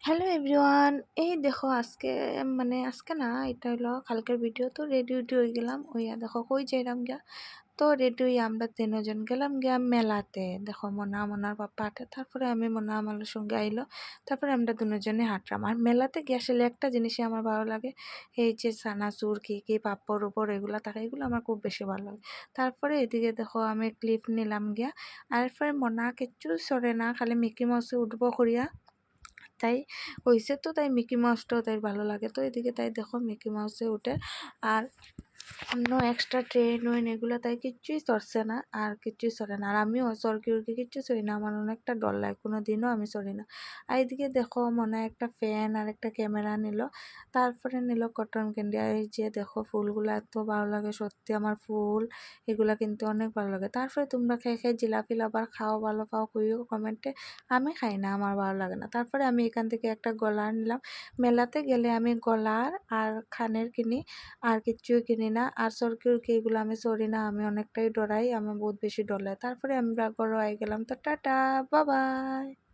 Hello everyone, এই দেখো আজকে আজকে না, এটা হলো কালকের ভিডিও। তো রেডি উডি হয়ে গেলাম, ওইয়া দেখো কই যাইলাম গিয়া। তো রেডি হয়ে আমরা তিনজন গেলাম গিয়া মেলাতে। দেখো মনার পাপা হাঁটে, তারপরে আমি আমার সঙ্গে আইলো। তারপরে আমরা দুজনে হাঁটলাম। আর মেলাতে গিয়ে আসলে একটা জিনিসই আমার ভালো লাগে, এই যে চানাচুর কি পাপড় উপর এগুলো থাকে, এগুলো আমার খুব বেশি ভালো লাগে। তারপরে এদিকে দেখো আমি ক্লিপ নিলাম গিয়া। আর এরপরে কিচ্ছু সরে না, খালি মিকি মাউসে উঠবো করিয়া। তাই হইছে, তো তাই মিকি মাউসটাও তাই ভালো লাগে। তো এদিকে তাই দেখো মিকি মাউসে উঠে। আর অন্য এক্সট্রা ট্রেন ওয়েন এগুলো তাই কিচ্ছুই চড়ছে না, আর কিচ্ছুই চড়ে না। আর আমিও চরকি উড়কি কিচ্ছু চড়ি না, আমার অনেকটা ডর লাগে, কোনো দিনও আমি চড়ি না। আর এদিকে দেখো মনে হয় একটা ফ্যান আর একটা ক্যামেরা নিল। তারপরে নিল কটন ক্যান্ডি। আর এই যে দেখো ফুলগুলো এত ভালো লাগে, সত্যি আমার ফুল এগুলা কিন্তু অনেক ভালো লাগে। তারপরে তোমরা খেয়ে খেয়ে জিলাপি লাভার খাও, ভালো পাও কইও কমেন্টে। আমি খাই না, আমার ভালো লাগে না। তারপরে আমি এখান থেকে একটা গলার নিলাম। মেলাতে গেলে আমি গলার আর খানের কিনি, আর কিচ্ছুই কিনি না। আর চরকি উরকি এগুলো আমি চড়ি না, আমি অনেকটাই ডরাই, আমার বহুত বেশি ডর লাগে। তারপরে আমরা ঘরে আই গেলাম। তো টাটা, বাবাই।